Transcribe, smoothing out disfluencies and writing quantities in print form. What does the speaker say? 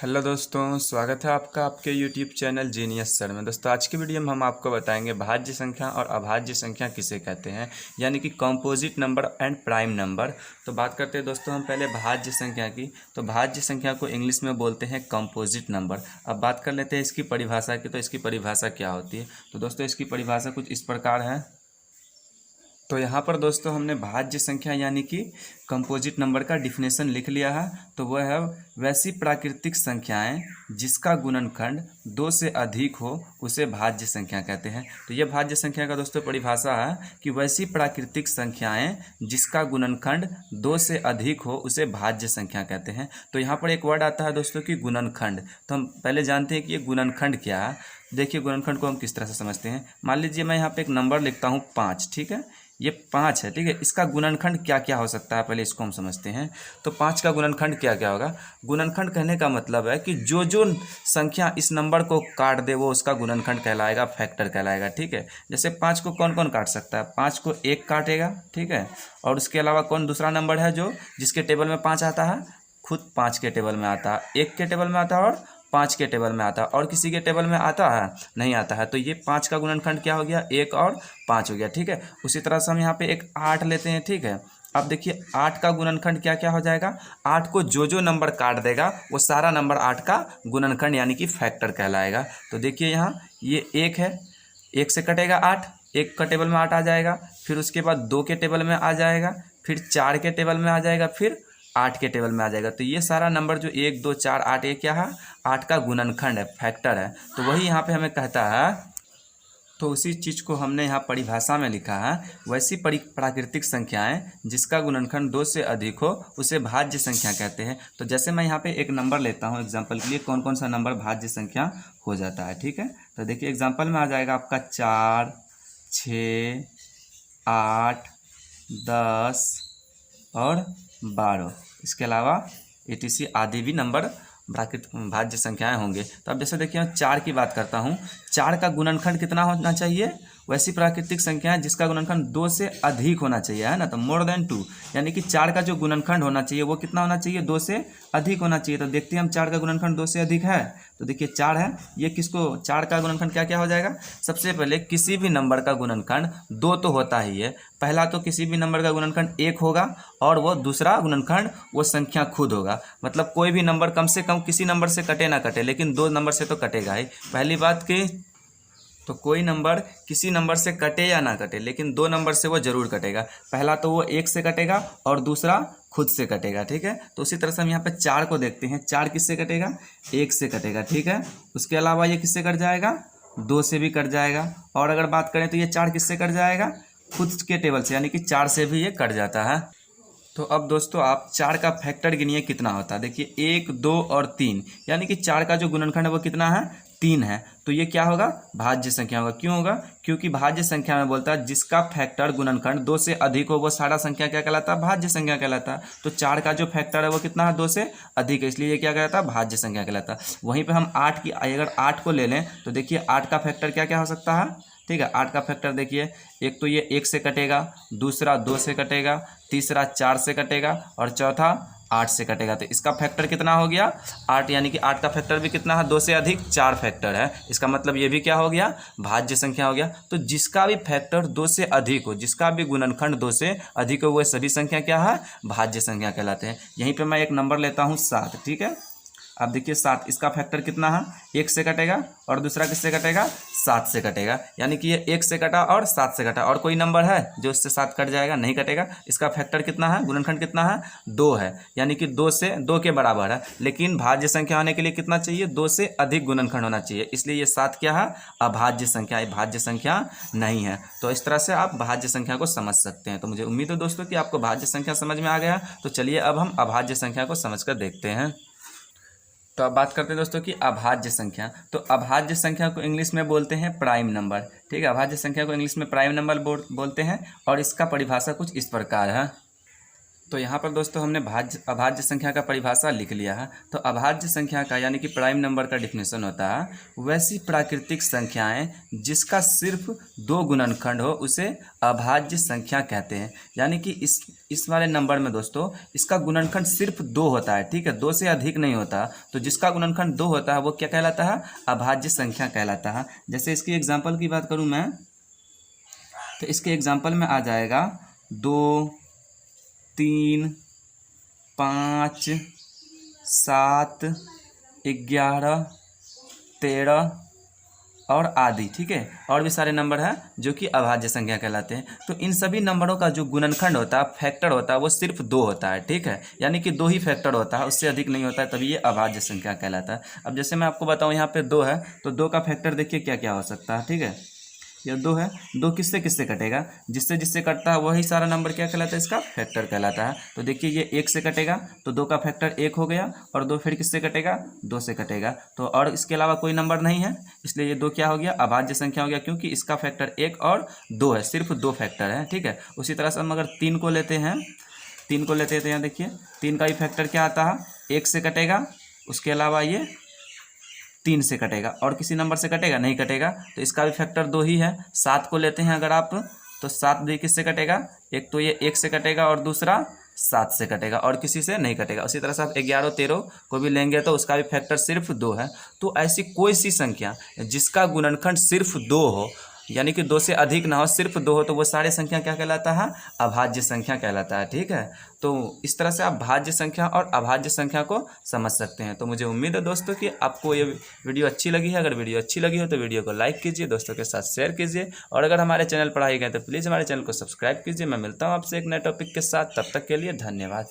Hello दोस्तों, स्वागत है आपका आपके यूट्यूब चैनल जीनियस सर में। दोस्तों आज की वीडियो में हम आपको बताएंगे भाज्य संख्या और अभाज्य संख्या किसे कहते हैं, यानी कि composite number and prime number. तो बात करते हैं दोस्तों हम पहले भाज्य संख्या की। तो भाज्य संख्या को इंग्लिश में बोलते हैं कॉम्पोजिट नंबर। अब बात कर लेते हैं इसकी परिभाषा की। तो इसकी परिभाषा क्या होती है? तो दोस्तों इसकी परिभाषा कुछ इस प्रकार है। तो यहाँ पर दोस्तों हमने भाज्य संख्या यानी कि कंपोजिट नंबर का डिफिनेशन लिख लिया है। तो वह है वैसी प्राकृतिक संख्याएं जिसका गुणनखंड 2 से अधिक हो उसे भाज्य संख्या कहते हैं। तो ये भाज्य संख्या का दोस्तों परिभाषा है कि वैसी प्राकृतिक संख्याएं जिसका गुणनखंड 2 से अधिक हो उसे भाज्य संख्या कहते हैं। तो यहाँ पर एक वर्ड आता है दोस्तों कि गुणनखंड। तो हम पहले जानते हैं कि ये गुणनखंड क्या है। देखिए गुणनखंड को हम किस तरह से समझते हैं। मान लीजिए मैं यहाँ पे एक नंबर लिखता हूँ 5, ठीक है। ये 5 है, ठीक है। इसका गुणनखंड क्या क्या हो सकता है, पहले इसको हम समझते हैं। तो 5 का गुणनखंड क्या क्या होगा? गुणनखंड कहने का मतलब है कि जो जो संख्या इस नंबर को काट दे वो उसका गुणनखंड कहलाएगा, फैक्टर कहलाएगा, ठीक है। जैसे 5 को कौन कौन काट सकता है? 5 को 1 काटेगा, ठीक है। और उसके अलावा कौन दूसरा नंबर है जो जिसके टेबल में 5 आता है? खुद 5 के टेबल में आता है, 1 के टेबल में आता है और 5 के टेबल में आता है। और किसी के टेबल में आता है? नहीं आता है। तो ये 5 का गुणनखंड क्या हो गया? 1 और 5 हो गया, ठीक है। उसी तरह से हम यहाँ पे एक 8 लेते हैं, ठीक है। अब देखिए 8 का गुणनखंड क्या क्या हो जाएगा? 8 को जो जो नंबर काट देगा वो सारा नंबर 8 का गुणनखंड यानी कि फैक्टर कहलाएगा। तो देखिए यहाँ ये 1 है, 1 से कटेगा 8, 1 का टेबल में 8 आ जाएगा। फिर उसके बाद 2 के टेबल में आ जाएगा, फिर 4 के टेबल में आ जाएगा, फिर 8 के टेबल में आ जाएगा। तो ये सारा नंबर जो 1 2 4 8 ये क्या है? 8 का गुणनखंड है, फैक्टर है। तो वही यहाँ पे हमें कहता है। तो उसी चीज़ को हमने यहाँ परिभाषा में लिखा है, वैसी प्राकृतिक संख्याएं जिसका गुणनखंड 2 से अधिक हो उसे भाज्य संख्या कहते हैं। तो जैसे मैं यहाँ पे एक नंबर लेता हूँ एग्जाम्पल के लिए, कौन कौन सा नंबर भाज्य संख्या हो जाता है, ठीक है। तो देखिए एग्जाम्पल में आ जाएगा आपका 4 6 8 10 और 12। इसके अलावा etc आदि भी नंबर भाज्य संख्याएं होंगे। तो अब जैसे देखिए 4 की बात करता हूँ। 4 का गुणनखंड कितना होना चाहिए? वैसी प्राकृतिक संख्या जिसका गुणनखंड 2 से अधिक होना चाहिए, है ना। तो मोर देन 2 यानी कि 4 का जो गुणनखंड होना चाहिए वो कितना होना चाहिए? 2 से अधिक होना चाहिए। तो देखते हैं हम 4 का गुणनखंड 2 से अधिक है। तो देखिए 4 है, ये किसको 4 का गुणनखंड क्या क्या हो जाएगा? सबसे पहले किसी भी नंबर का गुणनखंड 2 तो होता ही है। पहला तो किसी भी नंबर का गुणनखंड 1 होगा और वो दूसरा गुणनखंड वो संख्या खुद होगा। मतलब कोई भी नंबर कम से कम किसी नंबर से कटे ना कटे, लेकिन 2 नंबर से तो कटेगा ही। पहली बात कि तो कोई नंबर किसी नंबर से कटे या ना कटे, लेकिन 2 नंबर से वो जरूर कटेगा। पहला तो वो 1 से कटेगा और दूसरा खुद से कटेगा, ठीक है। तो उसी तरह से हम यहाँ पे 4 को देखते हैं। 4 किससे कटेगा? 1 से कटेगा, ठीक है। उसके अलावा ये किससे कट जाएगा? 2 से भी कट जाएगा। और अगर बात करें तो ये 4 किससे कट जाएगा? खुद के टेबल से, यानी कि 4 से भी ये कट जाता है। तो अब दोस्तों आप 4 का फैक्टर गिनिए कितना होता है। देखिए 1 2 और 3, यानी कि 4 का जो गुणनखंड है वो कितना है? 3 है। तो ये क्या होगा? भाज्य संख्या होगा। क्यों होगा? क्योंकि भाज्य संख्या में बोलता है जिसका फैक्टर गुणनखंड 2 से अधिक हो वो सारा संख्या क्या कहलाता है? भाज्य संख्या कहलाता है। तो 4 का जो फैक्टर है वो कितना है? 2 से अधिक है, इसलिए ये क्या कहलाता है? भाज्य संख्या कहलाता है। वहीं पे हम 8 की अगर 8 को ले लें तो देखिए 8 का फैक्टर क्या क्या हो सकता है, ठीक है। 8 का फैक्टर देखिए, एक तो ये 1 से कटेगा, दूसरा 2 से कटेगा, तीसरा 4 से कटेगा और चौथा 8 से कटेगा। तो इसका फैक्टर कितना हो गया? 8, यानी कि 8 का फैक्टर भी कितना है? 2 से अधिक 4 फैक्टर है। इसका मतलब ये भी क्या हो गया? भाज्य संख्या हो गया। तो जिसका भी फैक्टर 2 से अधिक हो, जिसका भी गुणनखंड 2 से अधिक हो, वह सभी संख्या क्या है? भाज्य संख्या कहलाते हैं। यहीं पर मैं एक नंबर लेता हूँ 7, ठीक है। अब देखिए 7, इसका फैक्टर कितना है? 1 से कटेगा और दूसरा किससे कटेगा? 7 से कटेगा। यानी कि ये 1 से कटा और 7 से कटा। और कोई नंबर है जो इससे 7 कट जाएगा? नहीं कटेगा। इसका फैक्टर कितना है? गुणनखंड कितना है? 2 है, यानी कि 2 से 2 के बराबर है। लेकिन भाज्य संख्या होने के लिए कितना चाहिए? 2 से अधिक गुणनखंड होना चाहिए। इसलिए ये 7 क्या है? अभाज्य संख्या है, भाज्य संख्या नहीं है। तो इस तरह से आप भाज्य संख्या को समझ सकते हैं। तो मुझे उम्मीद है दोस्तों कि आपको भाज्य संख्या समझ में आ गया। तो चलिए अब हम अभाज्य संख्या को समझकर देखते हैं। तो अब बात करते हैं दोस्तों कि अभाज्य संख्या। तो अभाज्य संख्या को इंग्लिश में बोलते हैं प्राइम नंबर, ठीक है। अभाज्य संख्या को इंग्लिश में प्राइम नंबर बोलते हैं और इसका परिभाषा कुछ इस प्रकार है। तो यहाँ पर दोस्तों हमने अभाज्य संख्या का परिभाषा लिख लिया है। तो अभाज्य संख्या का यानी कि प्राइम नंबर का डिफिनेशन होता है वैसी प्राकृतिक संख्याएं जिसका सिर्फ 2 गुणनखंड हो उसे अभाज्य संख्या कहते हैं। यानी कि इस वाले नंबर में दोस्तों इसका गुणनखंड सिर्फ 2 होता है, ठीक है, 2 से अधिक नहीं होता। तो जिसका गुणनखंड 2 होता है वो क्या कहलाता है? अभाज्य संख्या कहलाता है। जैसे इसकी एग्जाम्पल की बात करूँ मैं, तो इसके एग्जाम्पल में आ जाएगा 2, 3, 5, 7, 11, 13 और आदि, ठीक है। और भी सारे नंबर हैं जो कि अभाज्य संख्या कहलाते हैं। तो इन सभी नंबरों का जो गुणनखंड होता है, फैक्टर होता है, वो सिर्फ 2 होता है, ठीक है। यानी कि 2 ही फैक्टर होता है, उससे अधिक नहीं होता है, तभी ये अभाज्य संख्या कहलाता है। अब जैसे मैं आपको बताऊँ, यहाँ पे 2 है तो 2 का फैक्टर देखिए क्या क्या हो सकता है, ठीक है। यह 2 है, 2 किससे किससे कटेगा? जिससे जिससे कटता है वही सारा नंबर क्या कहलाता है? इसका फैक्टर कहलाता है। तो देखिए ये 1 से कटेगा तो 2 का फैक्टर 1 हो गया, और 2 फिर किससे कटेगा? 2 से कटेगा। तो और इसके अलावा कोई नंबर नहीं है, इसलिए ये 2 क्या हो गया? अभाज्य संख्या हो गया, क्योंकि इसका फैक्टर 1 और 2 है, सिर्फ 2 फैक्टर है, ठीक है। उसी तरह से हम अगर 3 को लेते हैं, 3 को लेते हैं तो यहाँ देखिए 3 का भी फैक्टर क्या आता है? 1 से कटेगा, उसके अलावा ये 3 से कटेगा, और किसी नंबर से कटेगा? नहीं कटेगा। तो इसका भी फैक्टर 2 ही है। 7 को लेते हैं अगर आप, तो 7 भी किससे कटेगा? एक तो ये 1 से कटेगा और दूसरा 7 से कटेगा, और किसी से नहीं कटेगा। उसी तरह से आप 11, 13 को भी लेंगे तो उसका भी फैक्टर सिर्फ 2 है। तो ऐसी कोई सी संख्या जिसका गुणनखंड सिर्फ 2 हो, यानी कि 2 से अधिक ना हो, सिर्फ 2 हो, तो वो सारे संख्या क्या कहलाता है? अभाज्य संख्या कहलाता है, ठीक है। तो इस तरह से आप भाज्य संख्या और अभाज्य संख्या को समझ सकते हैं। तो मुझे उम्मीद है दोस्तों कि आपको ये वीडियो अच्छी लगी है। अगर वीडियो अच्छी लगी हो तो वीडियो को लाइक कीजिए, दोस्तों के साथ शेयर कीजिए, और अगर हमारे चैनल पर आए गए तो प्लीज़ हमारे चैनल को सब्सक्राइब कीजिए। मैं मिलता हूँ आपसे एक नए टॉपिक के साथ, तब तक के लिए धन्यवाद।